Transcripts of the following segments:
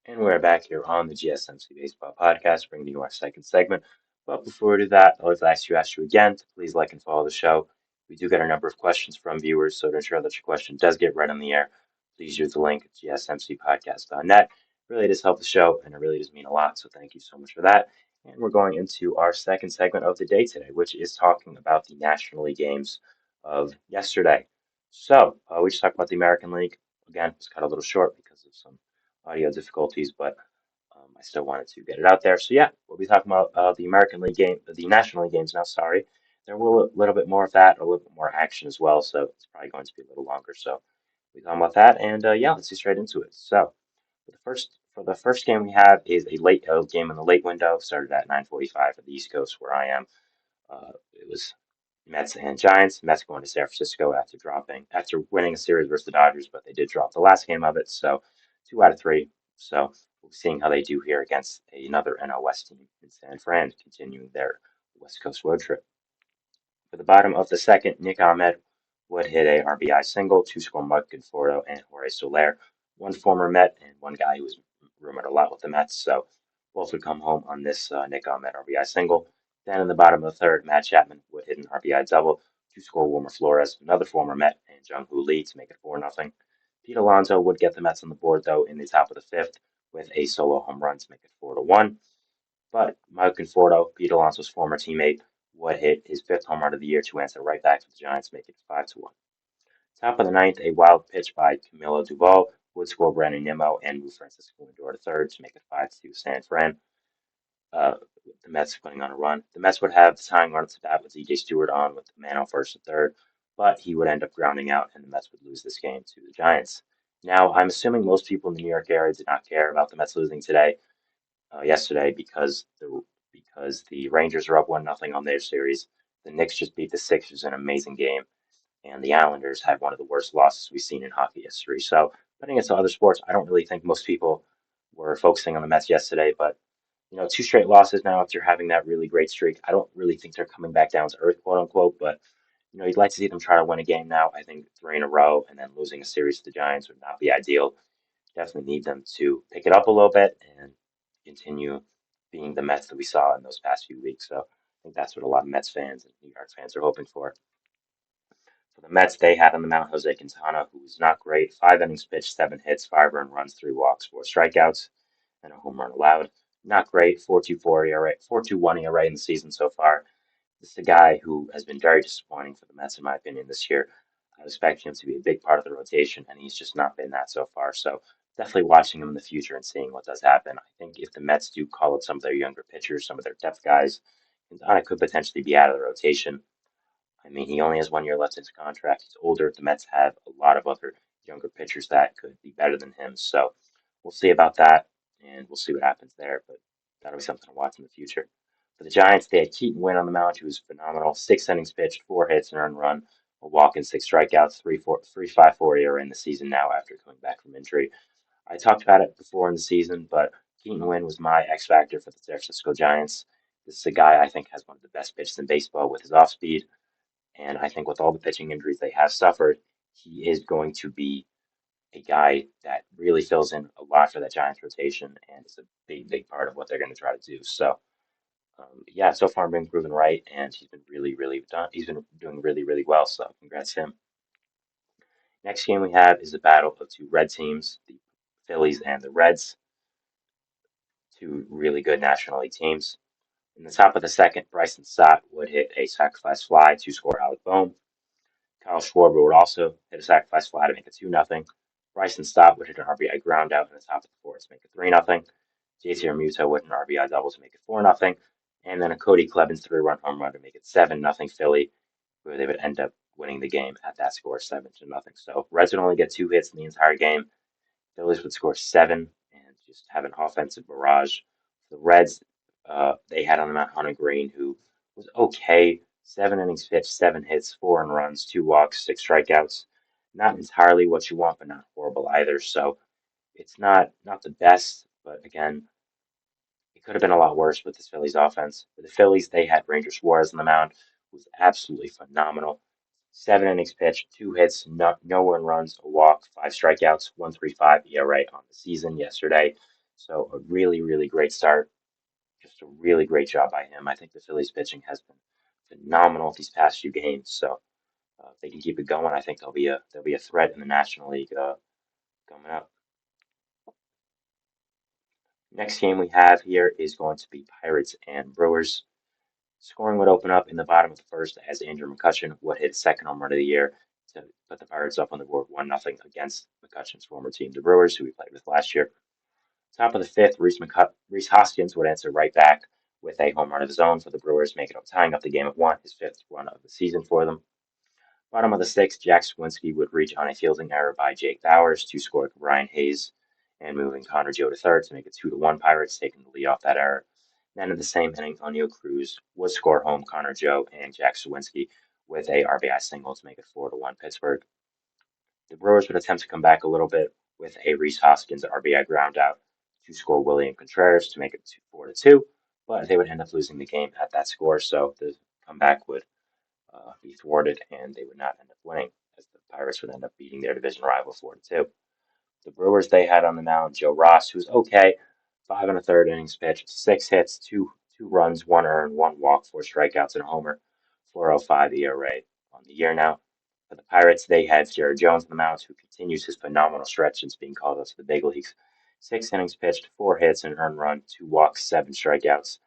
And we're back here on the GSMC Baseball Podcast, bringing you our second segment. But before we do that, I'd like to ask you again to please like and follow the show. We do get a number of questions from viewers, so to ensure that your question does get read on the air, please use the link at gsmcpodcast.net. It really does help the show, and it really does mean a lot, so thank you so much for that. And we're going into our second segment of the day today, which is talking about the National League games of yesterday. We just talked about the American League. Again, it's cut a little short because of some audio difficulties, but I still wanted to get it out there. So yeah, we'll be talking about the American League game, the National League games now. Sorry, there will a little bit more of that, a little bit more action as well. So it's probably going to be a little longer. So we'll be talking about that, and yeah, let's get straight into it. So for the first game we have is a late game in the late window. Started at 9:45 for the East Coast, where I am. It was Mets and Giants. Mets going to San Francisco after winning a series versus the Dodgers, but they did drop the last game of it. So 2 out of 3. So we'll be seeing how they do here against another NL West team in San Fran, continuing their West Coast road trip. For the bottom of the second, Nick Ahmed would hit a RBI single, two-score Mike Conforto and Jorge Soler, one former Met and one guy who was rumored a lot with the Mets. So both would come home on this Nick Ahmed RBI single. Then in the bottom of the third, Matt Chapman would hit an RBI double, two-score Wilmer Flores, another former Met, and Jung Hoo Lee to make it 4-0. Pete Alonso would get the Mets on the board, though, in the top of the fifth with a solo home run to make it 4-1. But Mike Conforto, Pete Alonso's former teammate, would hit his fifth home run of the year to answer right back to the Giants, making it 5-1. Top of the ninth, a wild pitch by Camilo Duval would score Brandon Nimmo and move Francisco Lindor to third to make it 5-2 San Fran. Uh, the Mets putting on a run. The Mets would have the tying run to bat with DJ Stewart on with the man on first and third, but he would end up grounding out, and the Mets would lose this game to the Giants. Now, I'm assuming most people in the New York area did not care about the Mets losing yesterday because the Rangers are up 1-0 on their series. The Knicks just beat the Sixers in an amazing game, and the Islanders had one of the worst losses we've seen in hockey history. So, putting it to other sports, I don't really think most people were focusing on the Mets yesterday, but two straight losses now after having that really great streak. I don't really think they're coming back down to earth, quote unquote, but you'd like to see them try to win a game now. I think 3 in a row and then losing a series to the Giants would not be ideal. Definitely need them to pick it up a little bit and continue being the Mets that we saw in those past few weeks. So I think that's what a lot of Mets fans and New York fans are hoping for. For the Mets, they had on the mound Jose Quintana, who was not great. 5 innings pitched, 7 hits, 5 earned runs, 3 walks, 4 strikeouts, and a home run allowed. Not great. 4.24 ERA, 4.21 ERA in the season so far. This is a guy who has been very disappointing for the Mets, in my opinion, this year. I was expecting him to be a big part of the rotation, and he's just not been that so far. So definitely watching him in the future and seeing what does happen. I think if the Mets do call up some of their younger pitchers, some of their depth guys, Quintana could potentially be out of the rotation. I mean, he only has 1 year left in his contract. He's older. The Mets have a lot of other younger pitchers that could be better than him. So we'll see about that, and we'll see what happens there. But that'll be something to watch in the future. For the Giants, they had Keaton Winn on the mound, who was phenomenal. 6 innings pitched, 4 hits, an earned run, a walk, and 6 strikeouts. 3.54 ERA in the season now after coming back from injury. I talked about it before in the season, but Keaton Winn was my X factor for the San Francisco Giants. This is a guy I think has one of the best pitches in baseball with his off speed. And I think with all the pitching injuries they have suffered, he is going to be a guy that really fills in a lot for that Giants rotation and is a big, big part of what they're going to try to do. So, yeah, so far I'm being proven right, and he's been really, really done. He's been doing really, really well. So, congrats to him. Next game we have is a battle of two red teams, the Phillies and the Reds, two really good National League teams. In the top of the second, Bryson Stott would hit a sacrifice fly to score Alec Bohm. Kyle Schwarber would also hit a sacrifice fly to make it 2-0. Bryson Stott would hit an RBI ground out in the top of the fourth to make it 3-0. JT Realmuto would hit an RBI double to make it 4-0. And then a Cody Clemens 3-run home run to make it 7-0 Philly, where they would end up winning the game at that score 7-0. So Reds would only get 2 hits in the entire game. Phillies would score 7 and just have an offensive barrage. The Reds, they had on the mound Hunter Green, who was okay. 7 innings pitched, 7 hits, 4 earned runs, 2 walks, 6 strikeouts. Not entirely what you want, but not horrible either. So it's not the best, but again, it could have been a lot worse with this Phillies offense. For the Phillies, they had Ranger Suarez on the mound, who was absolutely phenomenal. 7 innings pitched, 2 hits, no earned runs, a walk, 5 strikeouts, 1.35 ERA on the season yesterday. So a really, really great start. Just a really great job by him. I think the Phillies pitching has been phenomenal these past few games. So if they can keep it going, I think they'll be a threat in the National League coming up. Next game we have here is going to be Pirates and Brewers. Scoring would open up in the bottom of the first as Andrew McCutchen would hit second home run of the year to put the Pirates up on the board 1-0 against McCutchen's former team, the Brewers, who we played with last year. Top of the fifth, Rhys Hoskins would answer right back with a home run of his own for the Brewers, making up tying up the game at 1, his fifth run of the season for them. Bottom of the sixth, Jack Swinski would reach on a fielding error by Jake Bowers to score Brian Hayes and moving Connor Joe to third to make it 2-1 Pirates, taking the lead off that error. Then in the same inning, O'Neill Cruz would score home Connor Joe and Jack Swinski with a RBI single to make it 4-1 Pittsburgh. The Brewers would attempt to come back a little bit with a Rhys Hoskins RBI ground out to score William Contreras to make it 4-2, but they would end up losing the game at that score, so the comeback would be thwarted and they would not end up winning, as the Pirates would end up beating their division rival 4-2. The Brewers, they had on the mound Joe Ross, who's okay, 5 1/3 innings pitched, 6 hits, two runs, 1 earned, 1 walk, 4 strikeouts, and a homer, 4.05 ERA on the year now. For the Pirates, they had Jared Jones on the mound, who continues his phenomenal stretch since being called up to the big leagues. 6 innings pitched, 4 hits, an earned run, 2 walks, 7 strikeouts.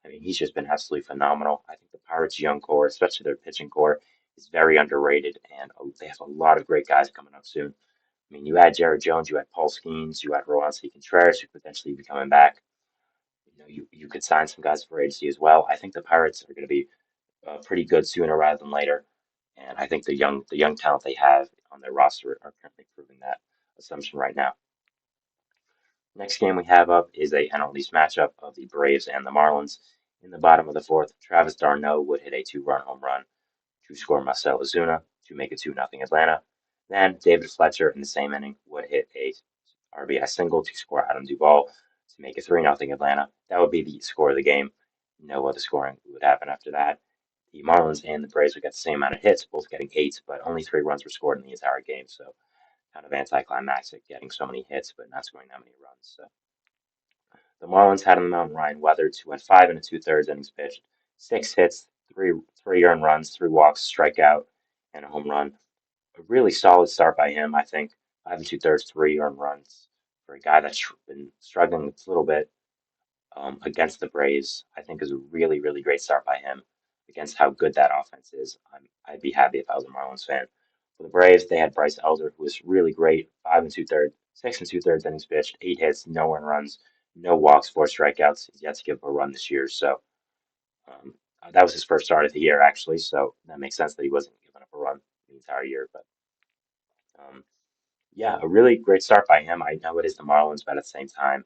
I mean, he's just been absolutely phenomenal. I think the Pirates' young core, especially their pitching core, is very underrated, and they have a lot of great guys coming up soon. I mean, you had Jared Jones, you had Paul Skeens, you had Roansy Contreras, who could potentially be coming back. You could sign some guys for agency as well. I think the Pirates are going to be pretty good sooner rather than later, and I think the young talent they have on their roster are currently proving that assumption right now. Next game we have up is a NL East matchup of the Braves and the Marlins. In the bottom of the fourth, Travis d'Arnaud would hit a 2-run home run to score Marcell Ozuna to make it 2-0 Atlanta. Then David Fletcher in the same inning would hit a RBI single to score Adam Duvall to make it 3-0 Atlanta. That would be the score of the game. No other scoring would happen after that. The Marlins and the Braves would get the same amount of hits, both getting 8, but only 3 runs were scored in the entire game. So kind of anticlimactic, getting so many hits but not scoring that many runs. So the Marlins had on the mound Ryan Weathers, who had 5 2/3 innings pitched, 6 hits, three earned runs, 3 walks, strikeout, and a home run. A really solid start by him, I think. 5 2/3, 3 earned runs for a guy that's been struggling a little bit against the Braves. I think is a really, really great start by him against how good that offense is. I'd be happy if I was a Marlins fan. For the Braves, they had Bryce Elder, who was really great. 5 2/3, 6 2/3 innings pitched, 8 hits, no earned runs, no walks, 4 strikeouts. He's yet to give up a run this year. So um, that was his first start of the year, actually. So that makes sense that he wasn't giving up a run the entire year. But um, yeah, a really great start by him. I know it is the Marlins, but at the same time,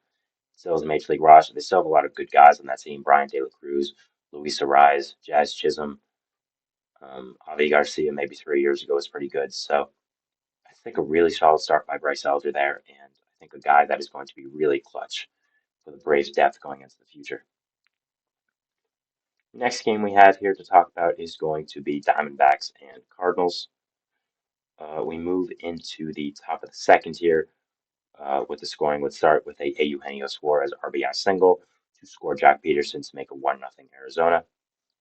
still is a major league roster. They still have a lot of good guys on that team. Brian De La Cruz, Luis Ariz, Jazz Chisholm, Avi Garcia, maybe 3 years ago was pretty good. So I think a really solid start by Bryce Elder there, and I think a guy that is going to be really clutch for the Braves' depth going into the future. Next game we have here to talk about is going to be Diamondbacks and Cardinals. We move into the top of the second here. With the scoring would start with a Eugenio Suarez RBI single to score Jack Peterson to make it 1-0 Arizona.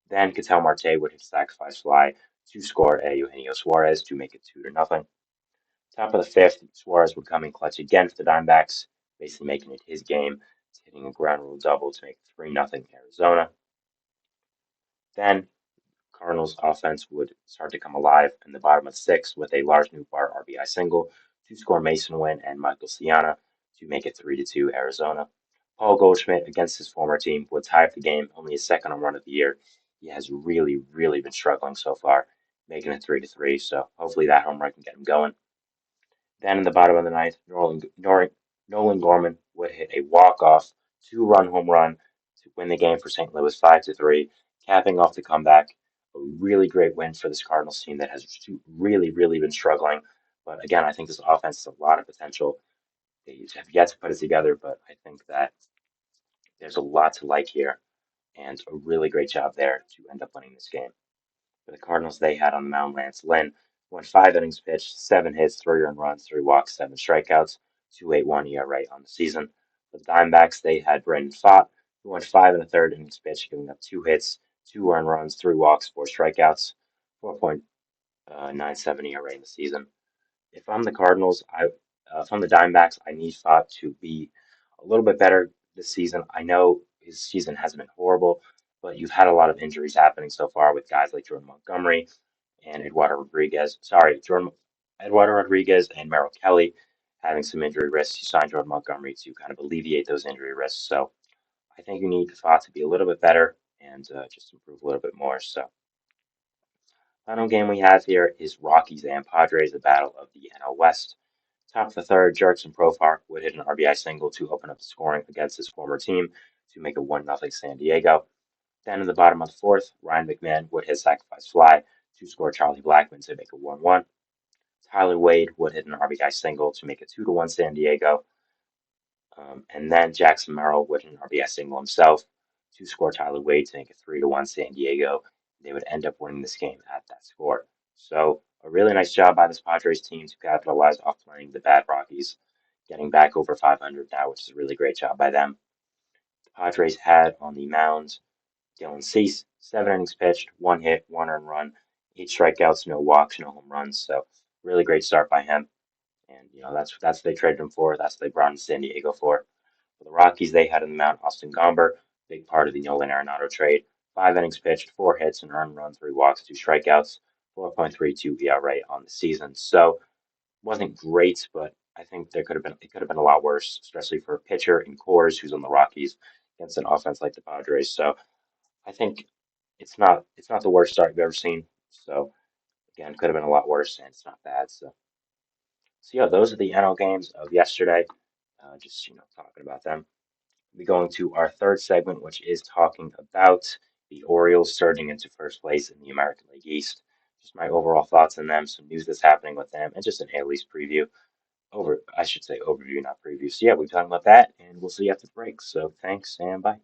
Then Ketel Marte would hit a sacrifice fly to score a Eugenio Suarez to make it 2-0. Top of the fifth, Suarez would come in clutch again for the Diamondbacks, basically making it his game, hitting a ground rule double to make it 3-0 Arizona. Then Cardinals offense would start to come alive in the bottom of six with a Lars Nootbaar RBI single to score Mason Wynn and Michael Ciana to make it 3-2 Arizona. Paul Goldschmidt against his former team would tie up the game, only his second home run of the year. He has really, really been struggling so far, making it 3-3. So hopefully that home run can get him going. Then in the bottom of the ninth, Nolan Gorman would hit a walk-off 2-run home run to win the game for St. Louis 5-3, capping off the comeback. A really great win for this Cardinals team that has really, really been struggling. But again, I think this offense has a lot of potential. They have yet to put it together, but I think that there's a lot to like here and a really great job there to end up winning this game. For the Cardinals, they had on the mound Lance Lynn, went 5 innings pitched, 7 hits, 3 earned runs, 3 walks, 7 strikeouts, 2.81 ERA on the season. For the Diamondbacks, they had Brandon Pfaadt, who went 5 1/3 innings pitched, giving up 2 hits, 2 earned runs, 3 walks, 4 strikeouts, 4.97 ERA in the season. If I'm the Cardinals, if I'm the Diamondbacks, I need Pfaadt to be a little bit better this season. I know his season hasn't been horrible, but you've had a lot of injuries happening so far with guys like Jordan Montgomery and Eduardo Rodriguez. Sorry, Eduardo Rodriguez and Merrill Kelly having some injury risks. You signed Jordan Montgomery to kind of alleviate those injury risks. So I think you need Pfaadt to be a little bit better and just improve a little bit more. So final game we have here is Rockies and Padres, the battle of the NL West. Top of the third, Jurickson Profar would hit an RBI single to open up the scoring against his former team to make it 1-0 San Diego. Then in the bottom of the fourth, Ryan McMahon would hit a sacrifice fly to score Charlie Blackmon to make it 1-1. Tyler Wade would hit an RBI single to make it 2-1 San Diego. And then Jackson Merrill would hit an RBI single himself to score Tyler Wade to make it 3-1 San Diego. They would end up winning this game at that score. So a really nice job by this Padres team to capitalize off playing the bad Rockies, getting back over 500 now, which is a really great job by them. The Padres had on the mound Dylan Cease, 7 innings pitched, 1 hit, 1 earned run, 8 strikeouts, no walks, no home runs. So really great start by him. And that's what they traded him for. That's what they brought him to San Diego for. For the Rockies, they had in the mound Austin Gomber, big part of the Nolan Arenado trade. 5 innings pitched, 4 hits, an earned run, 3 walks, 2 strikeouts, 4.32 ERA on the season. So wasn't great, but I think it could have been a lot worse, especially for a pitcher in Coors who's on the Rockies against an offense like the Padres. So I think it's not the worst start you've ever seen. So again, could have been a lot worse, and it's not bad. So yeah, those are the NL games of yesterday. Just talking about them. We'll be going to our third segment, which is talking about the Orioles surging into first place in the American League East. Just my overall thoughts on them, some news that's happening with them, and just an AL East preview. I should say overview, not preview. So yeah, we'll be talking about that, and we'll see you after the break. So thanks and bye.